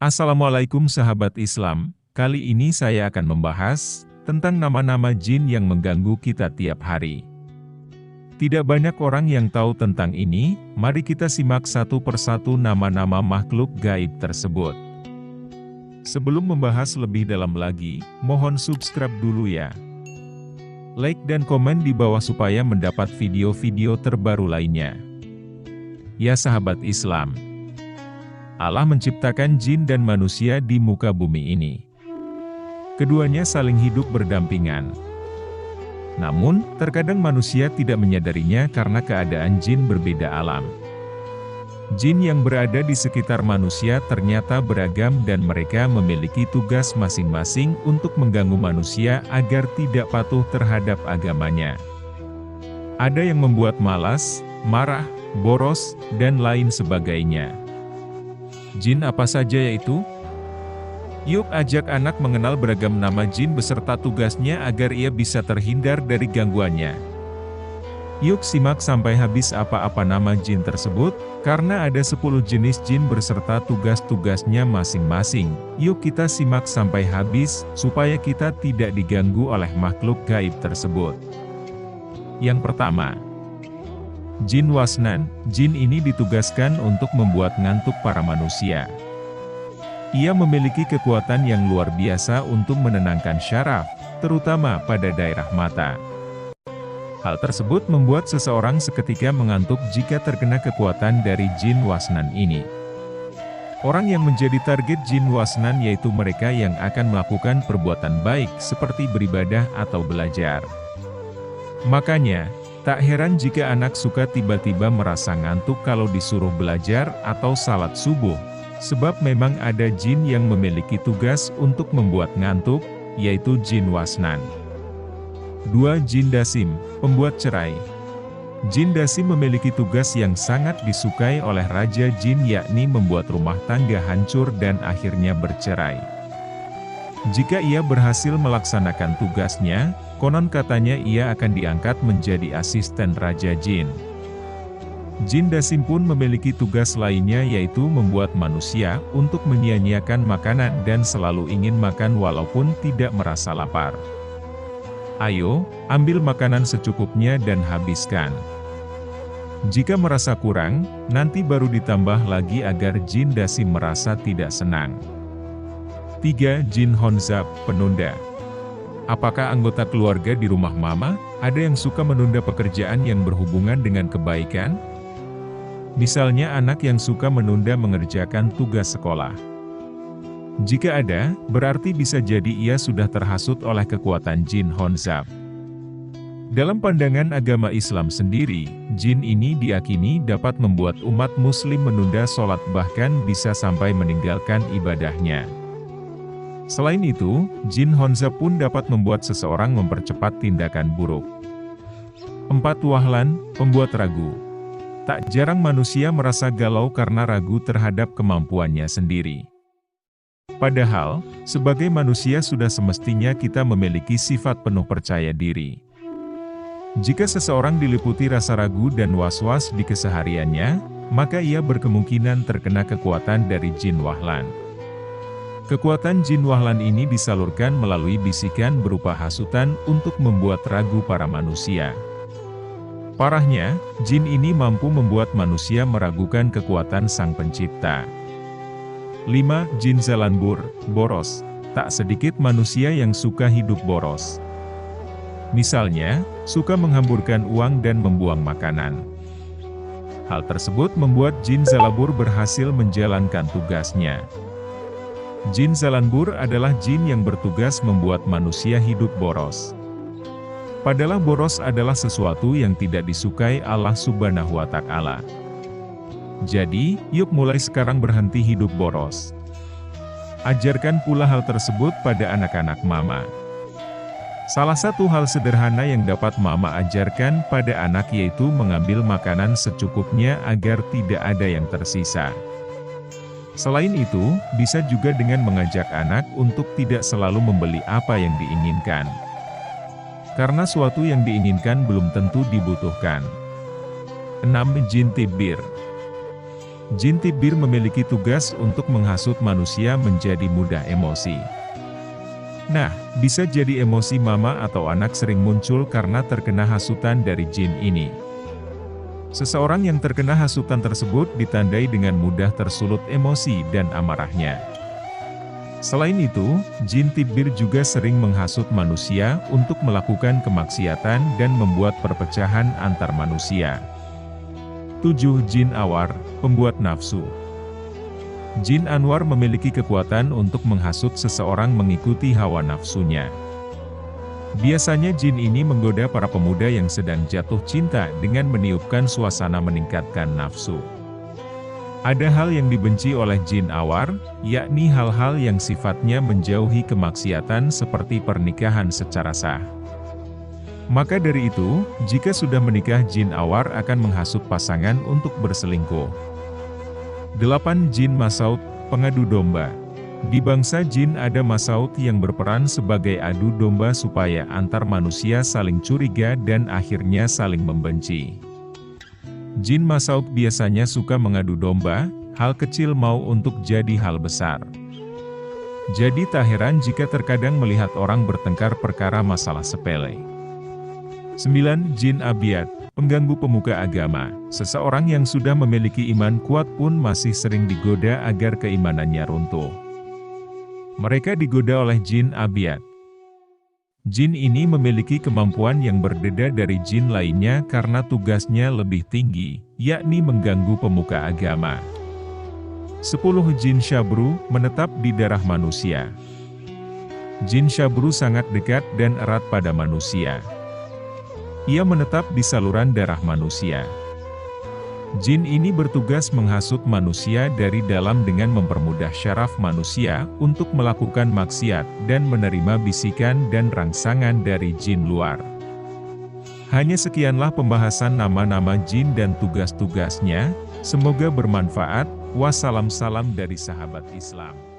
Assalamualaikum sahabat Islam, kali ini saya akan membahas tentang nama-nama jin yang mengganggu kita tiap hari. Tidak banyak orang yang tahu tentang ini, mari kita simak satu persatu nama-nama makhluk gaib tersebut. Sebelum membahas lebih dalam lagi, mohon subscribe dulu ya. Like dan komen di bawah supaya mendapat video-video terbaru lainnya. Ya sahabat Islam, Allah menciptakan jin dan manusia di muka bumi ini. Keduanya saling hidup berdampingan. Namun, terkadang manusia tidak menyadarinya karena keadaan jin berbeda alam. Jin yang berada di sekitar manusia ternyata beragam dan mereka memiliki tugas masing-masing untuk mengganggu manusia agar tidak patuh terhadap agamanya. Ada yang membuat malas, marah, boros, dan lain sebagainya. Jin apa saja yaitu? Yuk ajak anak mengenal beragam nama jin beserta tugasnya agar ia bisa terhindar dari gangguannya. Yuk simak sampai habis apa-apa nama jin tersebut, karena ada 10 jenis jin berserta tugas-tugasnya masing-masing. Yuk kita simak sampai habis, supaya kita tidak diganggu oleh makhluk gaib tersebut. Yang pertama, Jin Wasnan. Jin ini ditugaskan untuk membuat ngantuk para manusia. Ia memiliki kekuatan yang luar biasa untuk menenangkan syaraf, terutama pada daerah mata. Hal tersebut membuat seseorang seketika mengantuk jika terkena kekuatan dari Jin Wasnan ini. Orang yang menjadi target Jin Wasnan yaitu mereka yang akan melakukan perbuatan baik seperti beribadah atau belajar. Makanya, tak heran jika anak suka tiba-tiba merasa ngantuk kalau disuruh belajar atau salat subuh, sebab memang ada jin yang memiliki tugas untuk membuat ngantuk, yaitu Jin Wasnan. 2. Jin Dasim, pembuat cerai. Jin Dasim memiliki tugas yang sangat disukai oleh Raja Jin yakni membuat rumah tangga hancur dan akhirnya bercerai. Jika ia berhasil melaksanakan tugasnya, konon katanya ia akan diangkat menjadi asisten Raja Jin. Jin Dasim pun memiliki tugas lainnya yaitu membuat manusia untuk menyia-nyiakan makanan dan selalu ingin makan walaupun tidak merasa lapar. Ayo, ambil makanan secukupnya dan habiskan. Jika merasa kurang, nanti baru ditambah lagi agar Jin Dasim merasa tidak senang. 3. Jin Honzab, penunda. Apakah anggota keluarga di rumah mama, ada yang suka menunda pekerjaan yang berhubungan dengan kebaikan? Misalnya anak yang suka menunda mengerjakan tugas sekolah. Jika ada, berarti bisa jadi ia sudah terhasut oleh kekuatan Jin Honzab. Dalam pandangan agama Islam sendiri, jin ini diyakini dapat membuat umat muslim menunda sholat bahkan bisa sampai meninggalkan ibadahnya. Selain itu, Jin Honzab pun dapat membuat seseorang mempercepat tindakan buruk. 4. Wahlan, pembuat ragu. Tak jarang manusia merasa galau karena ragu terhadap kemampuannya sendiri. Padahal, sebagai manusia sudah semestinya kita memiliki sifat penuh percaya diri. Jika seseorang diliputi rasa ragu dan was-was di kesehariannya, maka ia berkemungkinan terkena kekuatan dari Jin Wahlan. Kekuatan Jin Wahlan ini disalurkan melalui bisikan berupa hasutan untuk membuat ragu para manusia. Parahnya, jin ini mampu membuat manusia meragukan kekuatan Sang Pencipta. 5. Jin Zalanbur, boros. Tak sedikit manusia yang suka hidup boros. Misalnya, suka menghamburkan uang dan membuang makanan. Hal tersebut membuat Jin Zalanbur berhasil menjalankan tugasnya. Jin Zalanbur adalah jin yang bertugas membuat manusia hidup boros. Padahal boros adalah sesuatu yang tidak disukai Allah Subhanahu wa Ta'ala. Jadi, yuk mulai sekarang berhenti hidup boros. Ajarkan pula hal tersebut pada anak-anak mama. Salah satu hal sederhana yang dapat mama ajarkan pada anak yaitu mengambil makanan secukupnya agar tidak ada yang tersisa. Selain itu, bisa juga dengan mengajak anak untuk tidak selalu membeli apa yang diinginkan. Karena suatu yang diinginkan belum tentu dibutuhkan. 6. Jin Tidbir. Jin Tibir memiliki tugas untuk menghasut manusia menjadi mudah emosi. Nah, bisa jadi emosi mama atau anak sering muncul karena terkena hasutan dari jin ini. Seseorang yang terkena hasutan tersebut ditandai dengan mudah tersulut emosi dan amarahnya. Selain itu, Jin Tibir juga sering menghasut manusia untuk melakukan kemaksiatan dan membuat perpecahan antar manusia. 7. Jin Awar, pembuat nafsu. Jin Anwar memiliki kekuatan untuk menghasut seseorang mengikuti hawa nafsunya. Biasanya jin ini menggoda para pemuda yang sedang jatuh cinta dengan meniupkan suasana meningkatkan nafsu. Ada hal yang dibenci oleh jin awar, yakni hal-hal yang sifatnya menjauhi kemaksiatan seperti pernikahan secara sah. Maka dari itu, jika sudah menikah jin awar akan menghasut pasangan untuk berselingkuh. 8. Jin Masaut, pengadu domba. Di bangsa jin ada Masaut yang berperan sebagai adu domba supaya antar manusia saling curiga dan akhirnya saling membenci. Jin Masaut biasanya suka mengadu domba, hal kecil mau untuk jadi hal besar. Jadi tak heran jika terkadang melihat orang bertengkar perkara masalah sepele. 9. Jin Abiat, pengganggu pemuka agama. Seseorang yang sudah memiliki iman kuat pun masih sering digoda agar keimanannya runtuh. Mereka digoda oleh jin Abiat. Jin ini memiliki kemampuan yang berbeda dari jin lainnya karena tugasnya lebih tinggi, yakni mengganggu pemuka agama. 10. Jin Syabru, menetap di darah manusia. Jin Syabru sangat dekat dan erat pada manusia. Ia menetap di saluran darah manusia. Jin ini bertugas menghasut manusia dari dalam dengan mempermudah syaraf manusia untuk melakukan maksiat dan menerima bisikan dan rangsangan dari jin luar. Hanya sekianlah pembahasan nama-nama jin dan tugas-tugasnya. Semoga bermanfaat. Wassalam, salam dari sahabat Islam.